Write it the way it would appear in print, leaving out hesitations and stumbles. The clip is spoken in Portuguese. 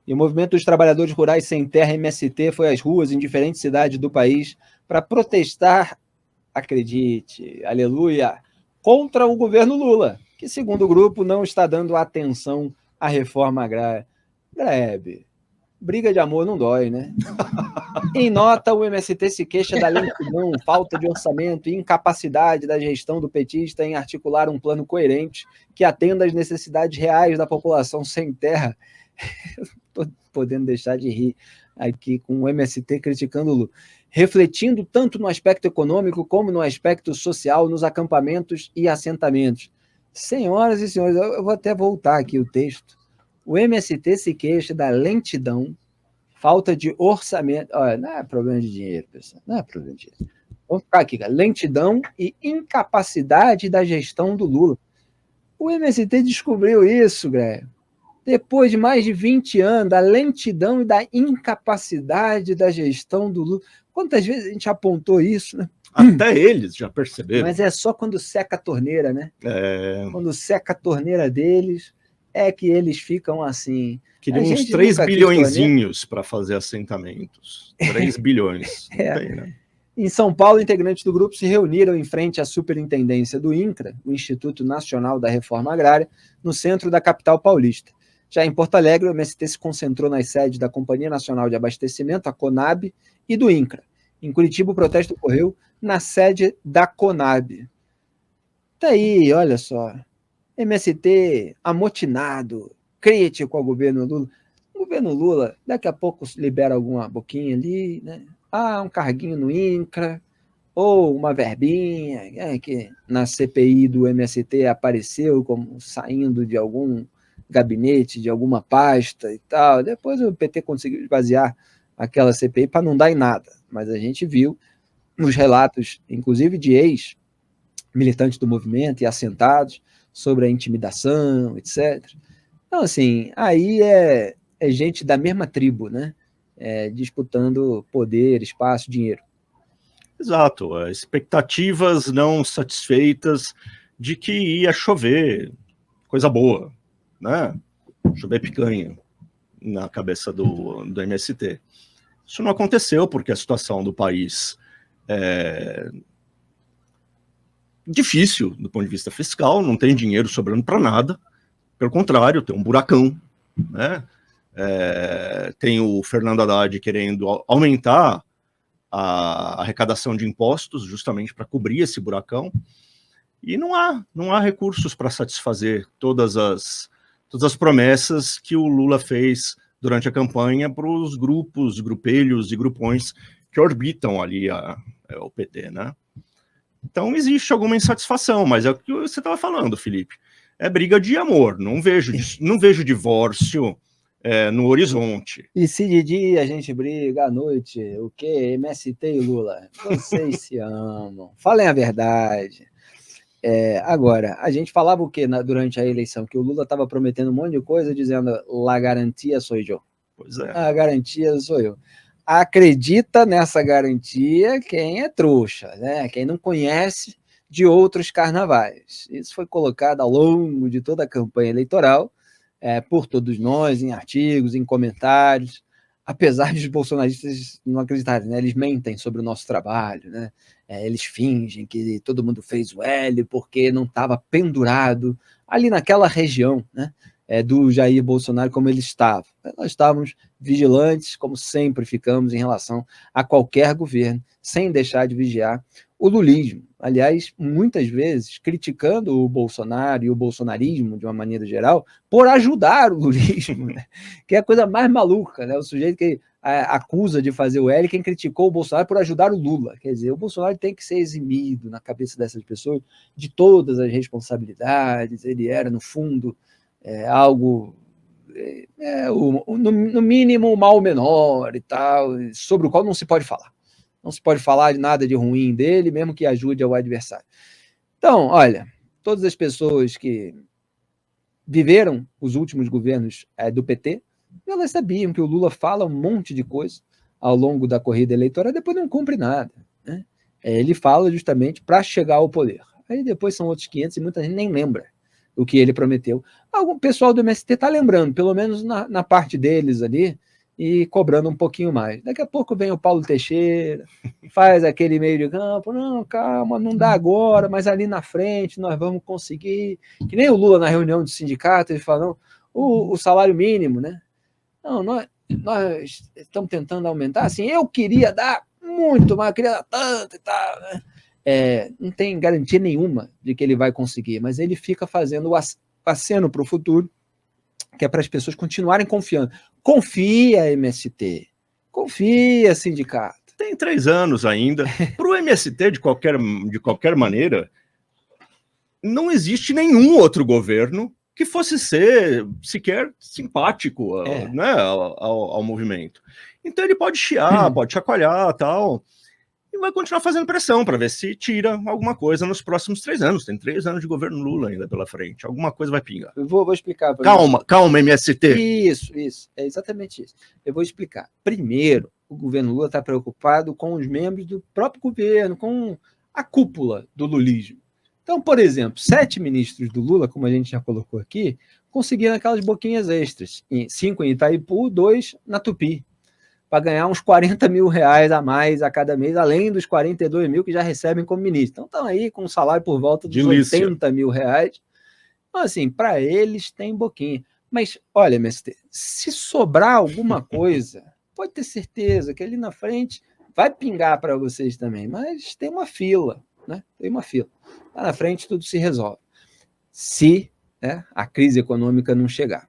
E o Movimento dos Trabalhadores Rurais Sem Terra, MST, foi às ruas em diferentes cidades do país para protestar, acredite, aleluia, contra o governo Lula, que, segundo o grupo, não está dando atenção à reforma agrária. Grebe, briga de amor não dói, né? Em nota, o MST se queixa da lentidão, falta de orçamento e incapacidade da gestão do petista em articular um plano coerente que atenda às necessidades reais da população sem terra. Estou podendo deixar de rir aqui com o MST criticando o Lula. Refletindo tanto no aspecto econômico como no aspecto social, nos acampamentos e assentamentos. Senhoras e senhores, eu vou até voltar aqui o texto. O MST se queixa da lentidão, falta de orçamento. Olha, não é problema de dinheiro, pessoal. Não é problema de dinheiro. Vamos ficar aqui, cara. Lentidão e incapacidade da gestão do Lula. O MST descobriu isso, Greg. Depois de mais de 20 anos, da lentidão e da incapacidade da gestão do Lula. Quantas vezes a gente apontou isso, né? Até eles já perceberam. Mas é só quando seca a torneira, né? Quando seca a torneira deles, é que eles ficam assim. Queriam uns 3 bilhõezinhos para fazer assentamentos. 3 bilhões. Não tem, né? Em São Paulo, integrantes do grupo se reuniram em frente à superintendência do INCRA, o Instituto Nacional da Reforma Agrária, no centro da capital paulista. Já em Porto Alegre, o MST se concentrou nas sedes da Companhia Nacional de Abastecimento, a CONAB, e do INCRA. Em Curitiba, o protesto ocorreu na sede da CONAB. Tá aí, olha só. MST amotinado, crítico ao governo Lula. O governo Lula, daqui a pouco libera alguma boquinha ali, né? Um carguinho no INCRA, ou uma verbinha, que na CPI do MST apareceu como saindo de algum gabinete, de alguma pasta e tal. Depois o PT conseguiu esvaziar aquela CPI para não dar em nada. Mas a gente viu nos relatos, inclusive de ex-militantes do movimento e assentados, sobre a intimidação, etc. Então, assim, aí é gente da mesma tribo, né? Disputando poder, espaço, dinheiro. Exato, expectativas não satisfeitas de que ia chover coisa boa, né? Chover picanha na cabeça do MST. Isso não aconteceu porque a situação do país é difícil do ponto de vista fiscal, não tem dinheiro sobrando para nada, pelo contrário, tem um buracão, né? Tem o Fernando Haddad querendo aumentar a arrecadação de impostos justamente para cobrir esse buracão, e não há recursos para satisfazer todas as promessas que o Lula fez durante a campanha para os grupos, grupelhos e grupões que orbitam ali o PT, né? Então existe alguma insatisfação, mas é o que você estava falando, Felipe. É briga de amor, não vejo divórcio no horizonte. E se de dia a gente briga, à noite, o quê? MST e Lula, vocês se amam. Falem a verdade. Agora, a gente falava o quê durante a eleição? Que o Lula estava prometendo um monte de coisa, dizendo, la garantia sou eu. Pois é. A garantia sou eu. Acredita nessa garantia quem é trouxa, né? Quem não conhece de outros carnavais. Isso foi colocado ao longo de toda a campanha eleitoral, por todos nós, em artigos, em comentários, apesar de os bolsonaristas não acreditarem, né? Eles mentem sobre o nosso trabalho, né? Eles fingem que todo mundo fez o L porque não estava pendurado ali naquela região, né? Do Jair Bolsonaro como ele estava. Nós estávamos vigilantes, como sempre ficamos em relação a qualquer governo, sem deixar de vigiar o lulismo. Aliás, muitas vezes criticando o Bolsonaro e o bolsonarismo, de uma maneira geral, por ajudar o lulismo, né? Que é a coisa mais maluca, né? O sujeito que acusa de fazer o L, quem criticou o Bolsonaro por ajudar o Lula. Quer dizer, o Bolsonaro tem que ser eximido na cabeça dessas pessoas de todas as responsabilidades. Ele era, no fundo, algo, no mínimo, um mal menor e tal, sobre o qual não se pode falar. Não se pode falar de nada de ruim dele, mesmo que ajude ao adversário. Então, olha, todas as pessoas que viveram os últimos governos do PT, elas sabiam que o Lula fala um monte de coisa ao longo da corrida eleitoral e depois não cumpre nada, né? Ele fala justamente para chegar ao poder. Aí depois são outros 500 e muita gente nem lembra o que ele prometeu. Algum pessoal do MST está lembrando, pelo menos na parte deles ali, e cobrando um pouquinho mais. Daqui a pouco vem o Paulo Teixeira, faz aquele meio de campo, não, calma, não dá agora, mas ali na frente nós vamos conseguir. Que nem o Lula na reunião do sindicato, ele falou, o salário mínimo, né? Não, nós estamos tentando aumentar, assim, eu queria dar muito, mas eu queria dar tanto e tal, né? Não tem garantia nenhuma de que ele vai conseguir, mas ele fica fazendo o aceno para o futuro, que é para as pessoas continuarem confiando. Confia, MST. Confia, sindicato. Tem 3 anos ainda. Para o MST, de qualquer maneira, não existe nenhum outro governo que fosse ser sequer simpático né, ao movimento. Então ele pode chiar, pode chacoalhar tal, e vai continuar fazendo pressão para ver se tira alguma coisa nos próximos 3 anos. Tem 3 anos de governo Lula ainda pela frente. Alguma coisa vai pingar. Eu vou explicar. Calma, MST. Isso. É exatamente isso. Eu vou explicar. Primeiro, o governo Lula está preocupado com os membros do próprio governo, com a cúpula do lulismo. Então, por exemplo, 7 ministros do Lula, como a gente já colocou aqui, conseguiram aquelas boquinhas extras. 5 em Itaipu, 2 na Tupi, para ganhar uns 40 mil reais a mais a cada mês, além dos 42 mil que já recebem como ministro. Então, estão aí com um salário por volta dos 80 mil reais. Então, assim, para eles tem boquinha. Mas, olha, MST, se sobrar alguma coisa, pode ter certeza que ali na frente vai pingar para vocês também, mas tem uma fila, né? Tem uma fila. Lá na frente tudo se resolve. Se a crise econômica não chegar.